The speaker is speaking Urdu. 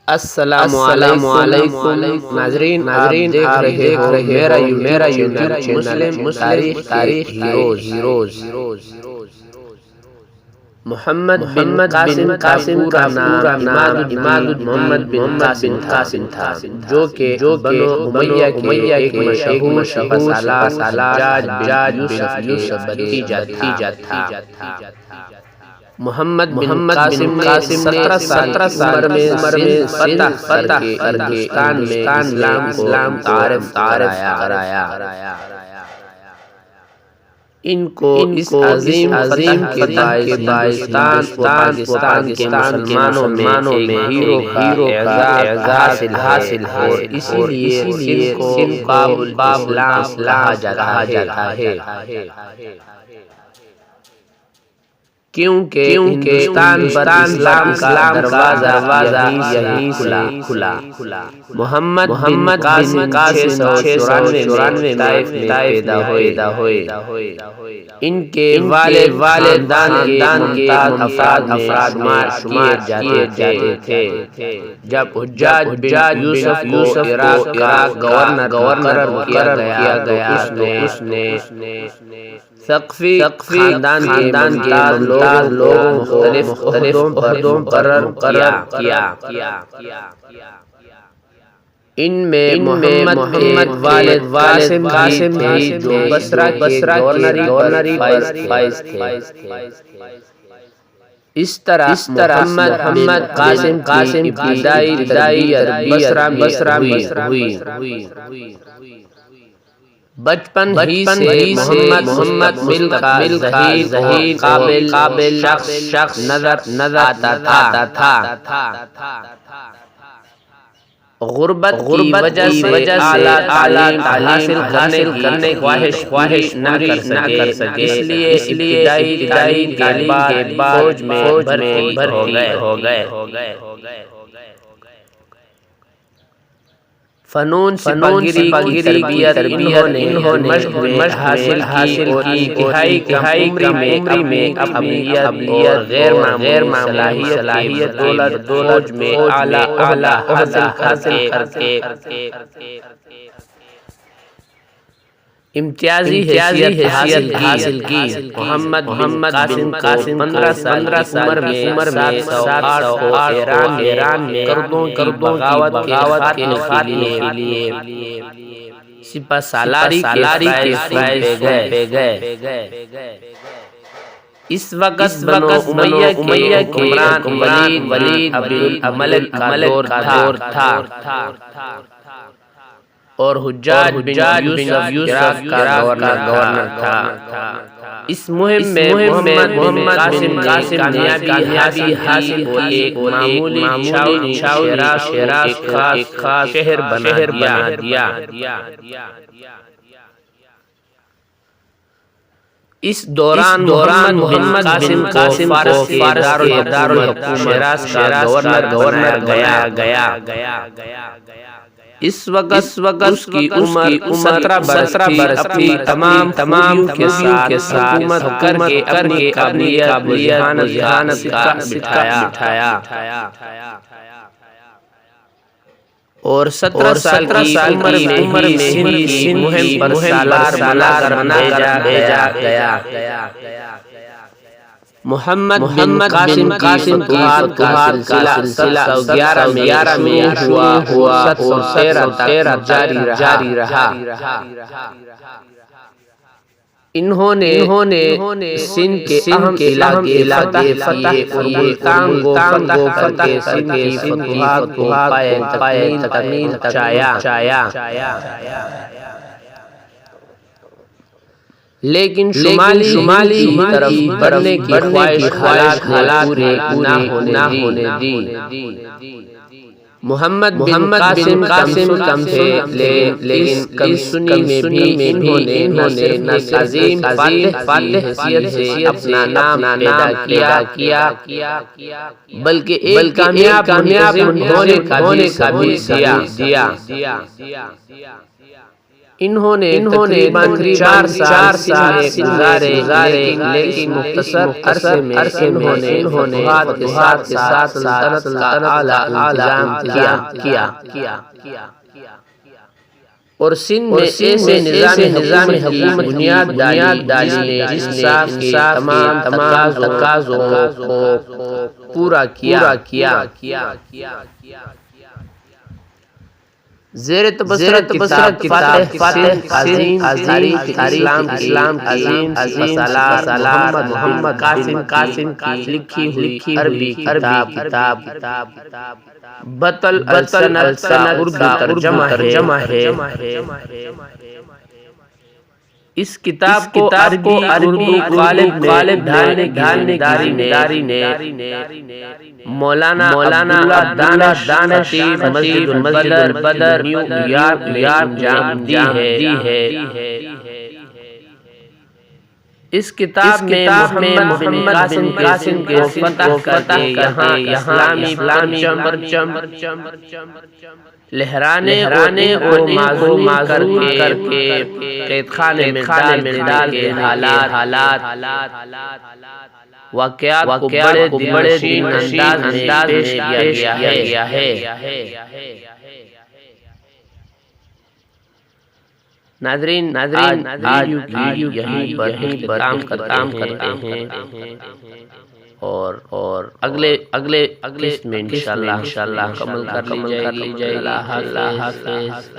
السلام علیکم ناظرین، آپ دیکھ رہے ہو میرا یوٹیوب چینل تاریخ ہیروز۔ محمد بن قاسم کا پورا نام عماد الدین محمد بن قاسم تھا، جو کہ بنو امیہ کے ایک مشہور سالار حجاج بن یوسف بھتیجا تھا۔ محمد بن قاسم نے 17 سال کی عمر میں فتح کر کے ہندوستان میں اسلام کو متعارف کرایا۔ ان کو اس عظیم فتح کے باعث ہندوستان و پاکستان کے مسلمانوں میں ہیرو کا اعزاز حاصل ہے، اور اسی لیے سندھ کو باب الاسلام کہا جاتا ہے، کیونکہ ہندوستان پر اسلام کا دروازہ یہیں کھلا۔ محمد بن قاسم 694 میں طائف میں پیدا ہوئے۔ ان کے والد خاندان کے ممتاز افراد شمار جاتے تھے۔ جب حجاج بن یوسف کو عراق کا گورنر مقرر کیا گیا، اس نے ثقفی خاندان کے ممتاز لوگوں کو مختلف عہدوں پر مقرر کیا۔ ان میں محمد والد قاسم بھی جو بصرہ کے گورنری پر فائز تھے۔ اس طرح محمد قاسم کی ابتدائی تربیت بصرہ میں ہوئی۔ بچپن ہی سے محمد مل کا ظہیر قابل شخص نظر آتا تھا۔ غربت کی وجہ سے اعلیٰ تعلیم حاصل کرنے کی خواہش نہ کر سکے، اس لیے ابتدائی تعلیم کے بعد فوج میں بھرتی ہو گئے۔ فنون سپاہیگری کی تربیت انہوں نے مشق حاصل کی اور انتہائی کم عمری میں اپنی اور غیر معمولی صلاحیت دولت میں اعلیٰ حاصل کر کے امتیازی حیثیت حاصل کی۔ محمد بن قاسم 15 سال کی عمر میں 708 ایران میں کردوں کی بغاوت کے خاتمے کے لیے سپہ سالاری کے فرائض پہ گئے۔ اس وقت بنو امیہ کے حکمران ولید بن الملک کا دور تھا، اور حجاج بن یوسف کا گورنر تھا۔ اس مہم میں محمد بن قاسم کامیابی حاصل کی، ایک معمولی شیراز کو ایک خاص شہر بنا دیا۔ اس دوران محمد بن قاسم کو فارس کے دارالحکومت شیراز کا گورنر بنایا گیا۔ اس وقت اس کی عمر 17 برس اپنی تمام کے ساتھ حکومت کر کے اپنی قابلیت ذہانت کا بٹھایا، اور 17 سال کی عمر میں سندھ مہم پر سالار بنا کر بھیجا گیا۔ محمد بن قاسم فتوحات کا سلسلہ 711 میں ہوا اور 713 تک جاری رہا۔ انہوں نے سندھ کے اہم علاقے فتح کیے اور ملتان کو فتح کے سندھ کی فتوحات کو پائے تکمیل پہنچایا۔ لیکن شمالی کی طرف بڑھنے کی خواہش پورے نہ ہونے دی۔ محمد بن قاسم کم تھے، لیکن کم سنی میں بھی انہوں نے نہ صرف عظیم فاتح کی حیثیت سے اپنا نام پیدا کیا، بلکہ ایک کامیاب ہونے کا بھی ثبوت دیا۔ انہوں نے تقریباً 4 سال گزارے لیکن مختصر عرصے میں انہوں نے فتوحات کے ساتھ سلطنت کا اعلیٰ انتظام کیا اور سندھ میں ایسے نظام حکومت بنیاد ڈالی جس نے انصاف کے تمام تقاضوں کو پورا کیا۔ زیر تبصرت کتاب فاتح سندھ تاریخ اسلام کی مسالات محمد قاسم کی لکھی ہوئی عربی کتاب بطل السنت کا اردو ترجمہ ہے۔ اس کتاب کو عربی اردو قالب ڈھالنے کی داری نے مولانا دانش مسجد البدر نیو یارک انجام دی ہے۔ اس کتاب میں محمد بن قاسم کے فتح کرتے یہاں اسلامی پرچم لہرانے اور معزول کر کے قید خانے میں ڈال کے حالات واقعات کو بڑے دلنشین انداز میں پیش کیا ہے۔ ناظرین آج ویڈیو یہیں پر اختتام کرتے ہیں اور اگلے قسط میں انشاءاللہ مکمل کر لی جائے گی۔ اللہ حافظ۔